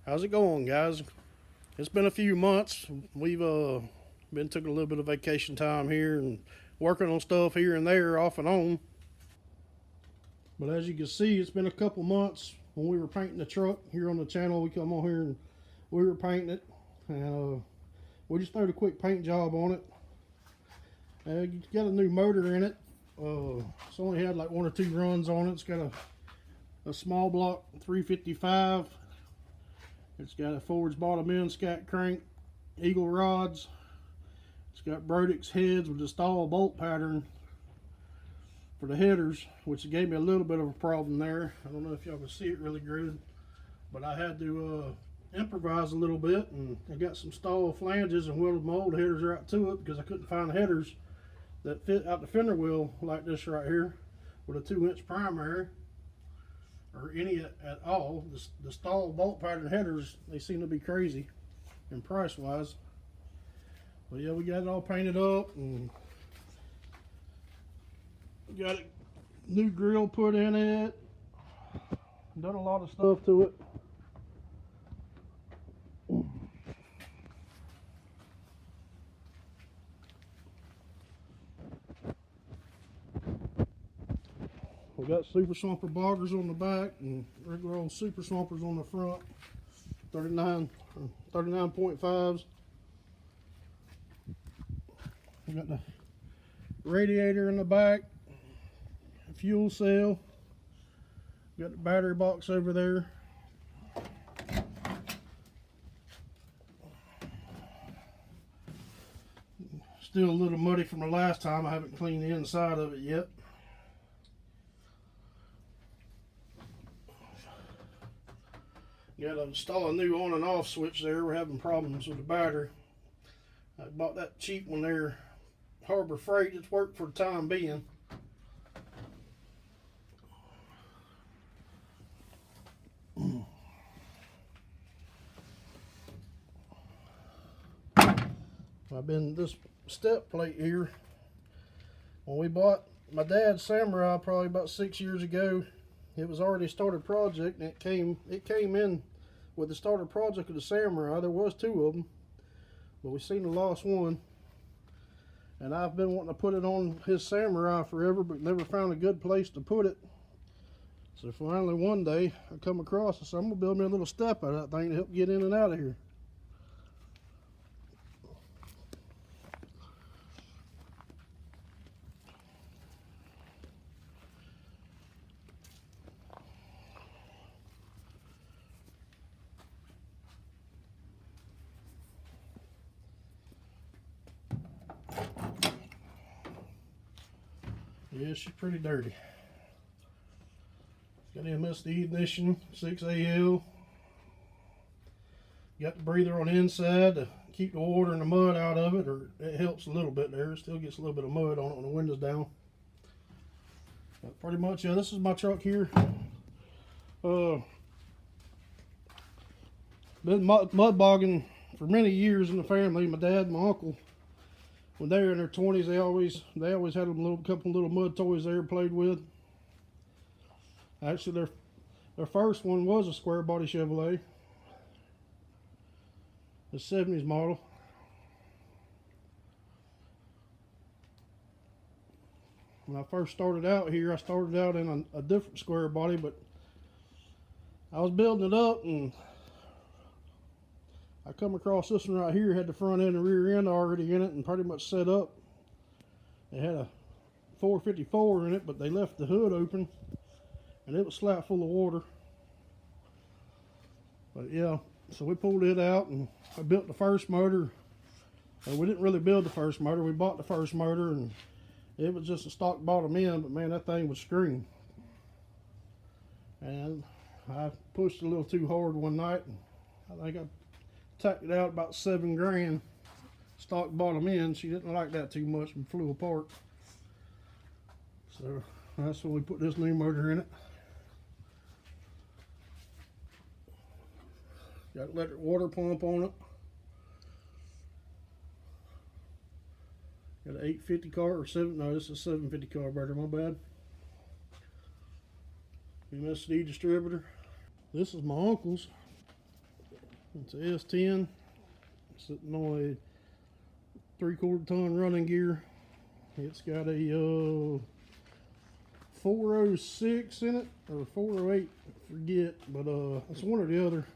How's it going, guys? It's been a few months. We've been taking a little bit of vacation time here and working on stuff here and there off and on. But as you can see, it's been a couple months. When we were painting the truck here on the channel, we come on here and we were painting it, and we just threw a quick paint job on it. It's got a new motor in it. It's only had like 1 or 2 runs on it. It's got a small block 355. It's got a forwards bottom end scat crank, eagle rods. It's got Brodix heads with the stall bolt pattern for the headers, which gave me a little bit of a problem there. I don't know if y'all can see it really good, but I had to improvise a little bit, and I got some stall flanges and welded my old headers right to it because I couldn't find headers that fit out the fender wheel like this right here with a 2-inch primary or any at all. The stall bolt pattern headers, they seem to be crazy in price wise. But yeah, we got it all painted up and got a new grill put in it. Done a lot of stuff to it. We got Super Swamper boggers on the back and regular old Super Swampers on the front. 39.5s. We got the radiator in the back, fuel cell. Got the battery box over there. Still a little muddy from the last time. I haven't cleaned the inside of it yet. Got to install a new on and off switch there. We're having problems with the battery. I bought that cheap one there, Harbor Freight. It's worked for the time being. I've been this step plate here. When we bought my dad's Samurai probably about 6 years ago, it was already a started project, and it came in with the started project of the Samurai. There was 2 of them, but we seen the lost one, and I've been wanting to put it on his Samurai forever, but never found a good place to put it. So finally one day I come across it, so I'm gonna build me a little step out of that thing to help get in and out of here. Yeah, she's pretty dirty. Got the MSD ignition, 6AL. Got the breather on the inside to keep the water and the mud out of it, or it helps a little bit there. It still gets a little bit of mud on it when the window's down. But pretty much, yeah, this is my truck here. Been mud bogging for many years in the family. My dad and my uncle, when they were in their 20s, they always had a couple little mud toys they played with. Actually, their first one was a square body Chevrolet, the 70s model. When I first started out here, I started out in a different square body, but I was building it up, and I come across this one right here. Had the front end and rear end already in it and pretty much set up. It had a 454 in it, but they left the hood open, and it was slap full of water. But yeah, so we pulled it out, and I built the first motor. We didn't really build the first motor. We bought the first motor, and it was just a stock bottom end, but man, that thing was screaming. And I pushed a little too hard one night, and I think I tacked it out about $7 grand. Stock bottom end. She didn't like that too much and flew apart. So that's when we put this new motor in it. Got electric water pump on it. Got an 850 car or 7. No, this is a 750 carburetor. My bad. MSD distributor. This is my uncle's. It's a S10 sitting on a 3/4 ton running gear. It's got a 406 in it, or 408, I forget, but it's one or the other.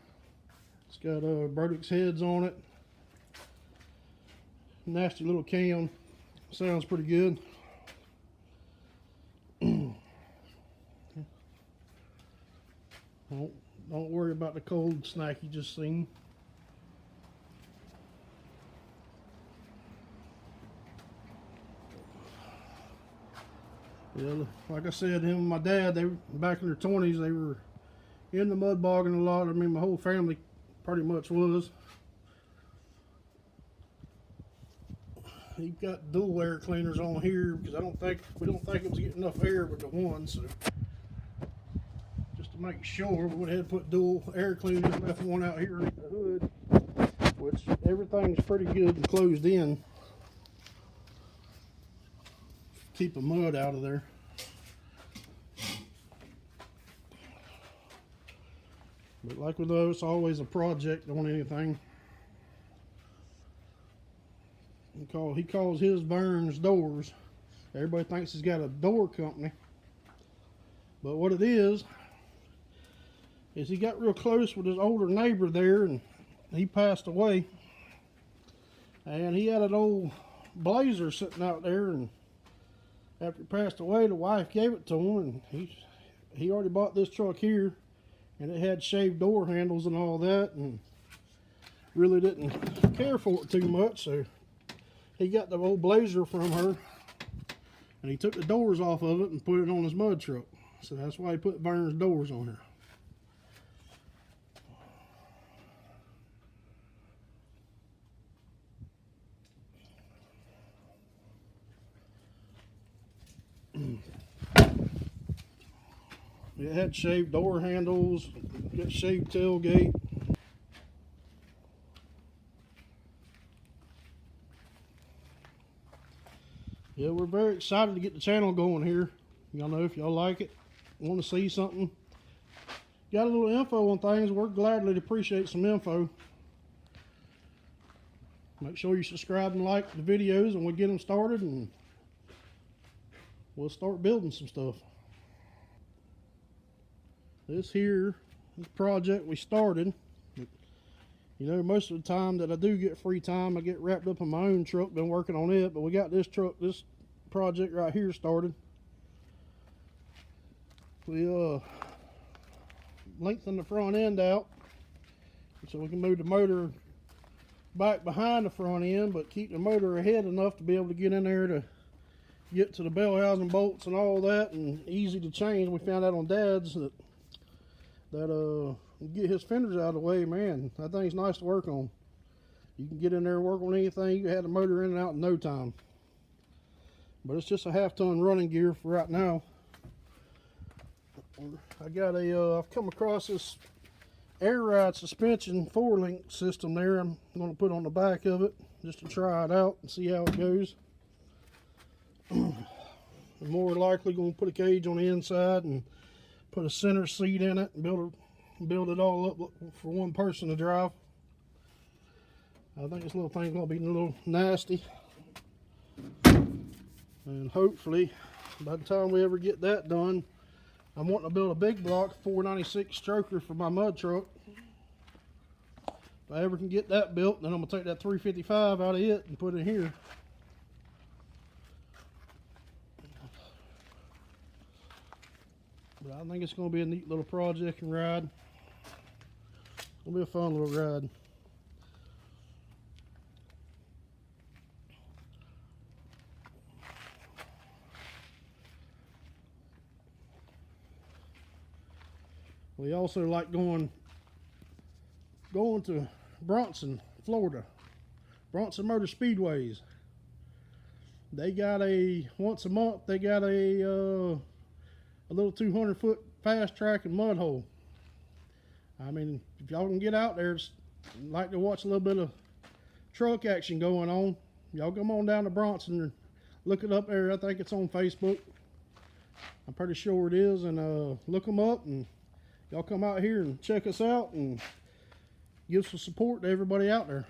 It's got Burdick's heads on it. Nasty little cam. Sounds pretty good. Don't worry about the cold snack you just seen. Yeah, like I said, him and my dad, they were back in their 20s. They were in the mud bogging a lot. I mean, my whole family pretty much was. He got dual air cleaners on here because we don't think it was getting enough air with the one. So just to make sure, we went ahead and put dual air cleaners. Left one out here in the hood, which everything's pretty good and closed in. Keep the mud out of there. But like with those, it's always a project on anything. He calls his Burns doors. Everybody thinks he's got a door company. But what it is he got real close with his older neighbor there, and he passed away. And he had an old Blazer sitting out there, and after he passed away, the wife gave it to him, and he already bought this truck here, and it had shaved door handles and all that, and really didn't care for it too much, so he got the old Blazer from her, and he took the doors off of it and put it on his mud truck. So that's why he put Burns doors on here. It had shaved door handles, got shaved tailgate. Yeah, we're very excited to get the channel going here. Y'all know if y'all like it, want to see something, got a little info on things, we're gladly appreciate some info. Make sure you subscribe and like the videos, and we'll get them started, and we'll start building some stuff. This project we started, you know, most of the time that I do get free time, I get wrapped up in my own truck, been working on it, but we got this project right here started. We lengthened the front end out so we can move the motor back behind the front end, but keep the motor ahead enough to be able to get in there to get to the bell housing bolts and all that, and easy to change. We found out on Dad's that get his fenders out of the way, man, that thing's nice to work on. You can get in there and work on anything. You can have the motor in and out in no time. But it's just a 1/2 ton running gear for right now. I got I've come across this air ride suspension 4-link system there. I'm going to put on the back of it just to try it out and see how it goes. I'm more likely going to put a cage on the inside and put a center seat in it and build it all up for one person to drive. I think this little thing's going to be a little nasty. And hopefully, by the time we ever get that done, I'm wanting to build a big block 496 stroker for my mud truck. If I ever can get that built, then I'm going to take that 355 out of it and put it here. But I think it's going to be a neat little project and ride. It'll be a fun little ride. We also like going to Bronson, Florida. Bronson Motor Speedways. They got once a month, they got a little 200-foot fast track and mud hole. I mean, if y'all can get out there, like to watch a little bit of truck action going on, y'all come on down to Bronson and look it up there. I think it's on Facebook. I'm pretty sure it is, and look them up, and y'all come out here and check us out and give some support to everybody out there.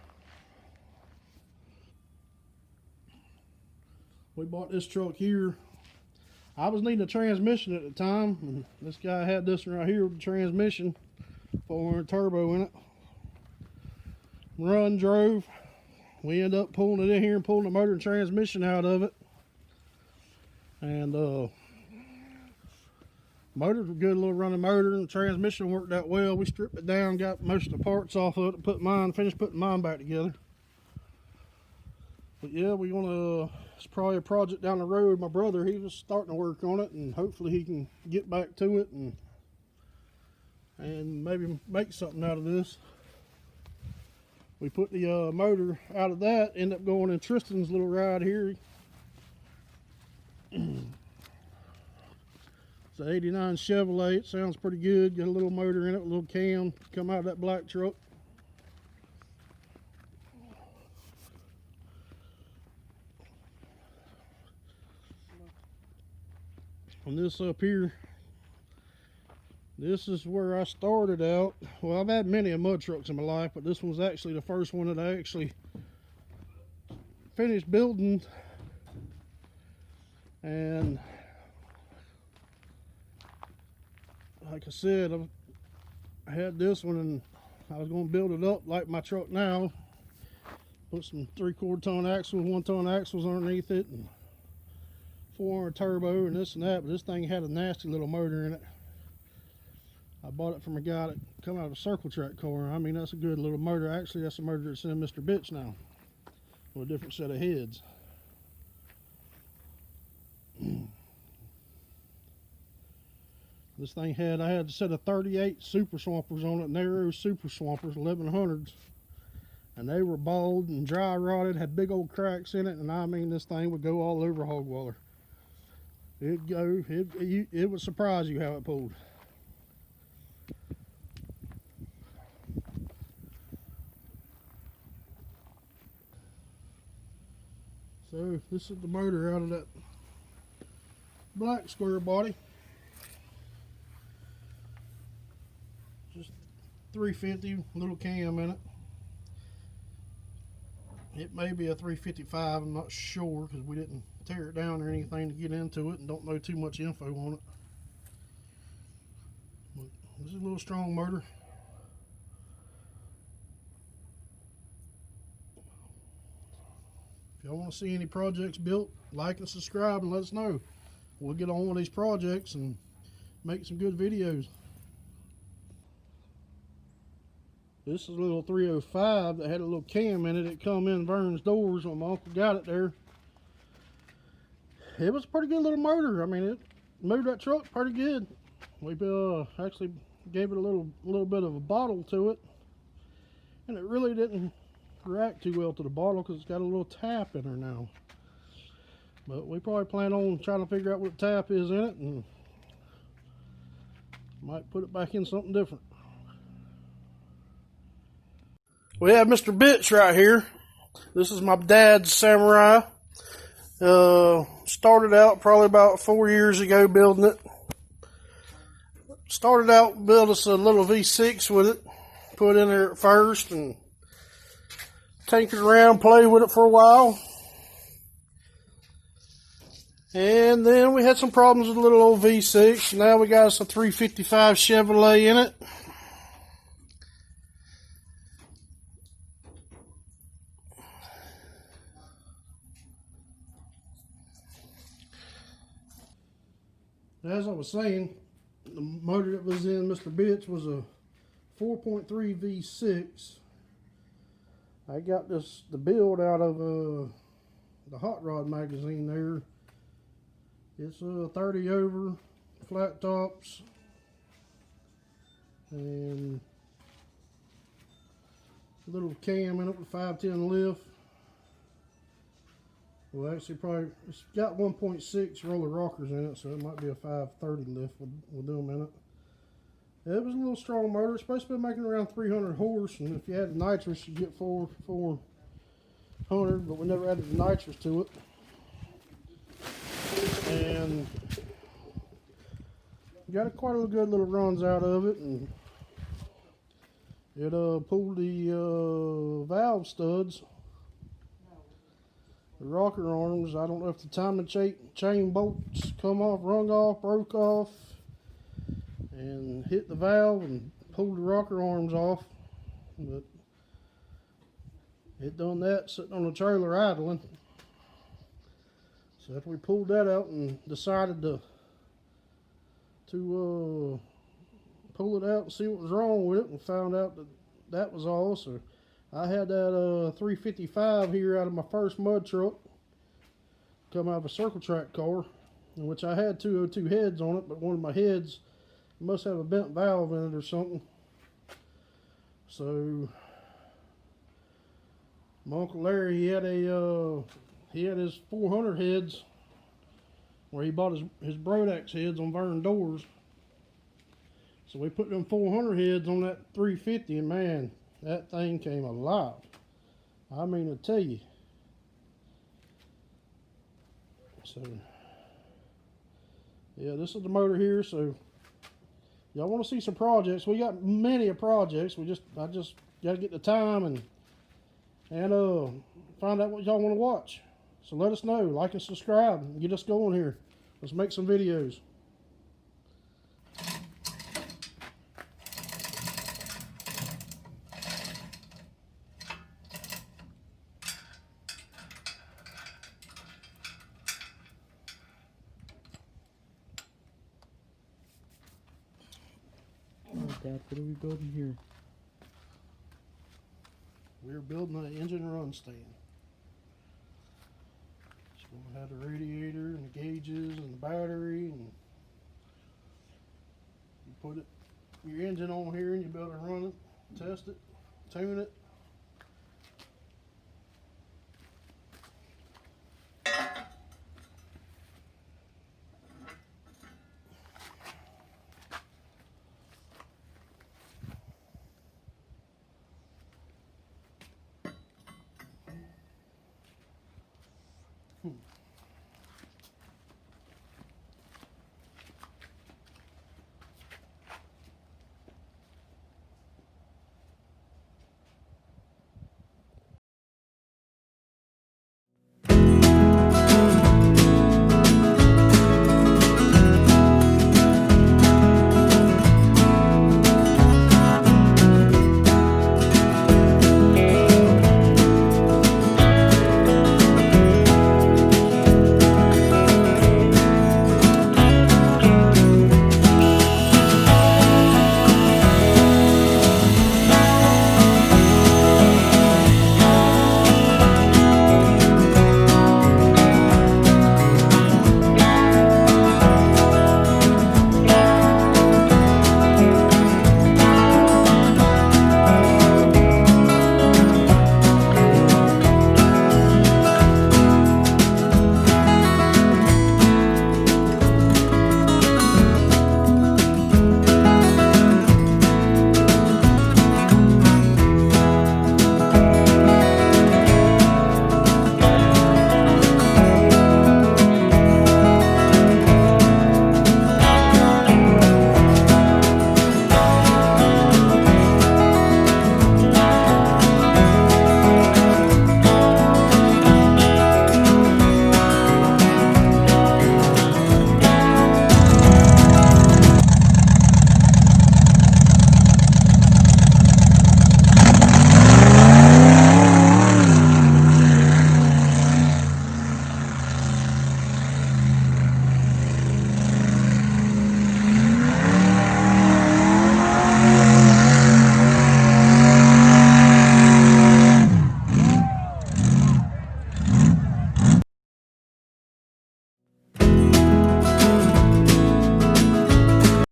We bought this truck here. I was needing a transmission at the time, and this guy had this one right here with the transmission, 400 turbo in it. Run, drove. We ended up pulling it in here and pulling the motor and transmission out of it. And motor's a good little running motor, and the transmission worked out well. We stripped it down, got most of the parts off of it, finished putting mine back together. But yeah, we're gonna, it's probably a project down the road. My brother, he was starting to work on it, and hopefully he can get back to it and maybe make something out of this. We put the motor out of that, end up going in Tristan's little ride here. It's an 89 Chevrolet. It sounds pretty good. Got a little motor in it, a little cam, come out of that black truck. And this up here, this is where I started out. Well, I've had many mud trucks in my life, but this one's actually the first one that I actually finished building. And like I said, I had this one and I was going to build it up like my truck now. Put some 3/4 ton axles, 1 ton axles underneath it, and 400 turbo and this and that, but this thing had a nasty little motor in it. I bought it from a guy that come out of a circle track car. I mean, that's a good little motor. Actually, that's a motor that's in Mr. Bitch now with a different set of heads. This thing had, I had a set of 38 super swampers on it, LaRue super swampers, 1100s. And they were bald and dry rotted, had big old cracks in it, and I mean, this thing would go all over hog waller. It would surprise you how it pulled. So this is the motor out of that black square body. Just 350, little cam in it. It may be a 355, I'm not sure, because we didn't tear it down or anything to get into it and don't know too much info on it. But this is a little strong motor. If y'all want to see any projects built, like and subscribe and let us know. We'll get on one of these projects and make some good videos. This is a little 305 that had a little cam in it. It come in Vern's doors when my uncle got it there. It was a pretty good little motor. I mean, it moved that truck pretty good. We actually gave it a little bit of a bottle to it, and it really didn't react too well to the bottle because it's got a little tap in her now. But we probably plan on trying to figure out what the tap is in it and might put it back in something different. We have Mr. Bitch right here. This is my dad's Samurai. Started out probably about 4 years ago building it. Started out build us a little V6 with it. Put in there at first and tinkered around, played with it for a while. And then we had some problems with the little old V6. Now we got us a 355 Chevrolet in it. As I was saying, the motor that was in Mr. Bitch was a 4.3 V6. I got the build out of the Hot Rod magazine there. It's 30 over, flat tops, and a little cam in it with 510 lift. Well, actually, probably it's got 1.6 roller rockers in it, so it might be a 530 lift with them in it. It was a little strong motor. It's supposed to be making around 300 horse, and if you add the nitrous, you get 400. But we never added the nitrous to it. And got quite a good little runs out of it, and It pulled the valve studs, the rocker arms. I don't know if the timing chain bolts come off, rung off, broke off, and hit the valve and pulled the rocker arms off. But it done that sitting on the trailer idling. So after we pulled that out and decided to pull it out and see what was wrong with it, and found out that that was all. So I had that 355 here out of my first mud truck, come out of a circle track car, in which I had 202 heads on it, but one of my heads must have a bent valve in it or something. So my Uncle Larry, he had his 400 heads where he bought his Brodax heads on Vern Doors. So we put them 400 heads on that 350, and man, that thing came alive. I mean, I tell you. So yeah, this is the motor here. So y'all want to see some projects? We got many projects. I just got to get the time and find out what y'all want to watch. So let us know, like and subscribe, and get us going here. Let's make some videos. Dad, what are we building here? We're building an engine run stand. So we'll have the radiator and the gauges and the battery, and you put your engine on here and you'll be able to run it, test it, tune it.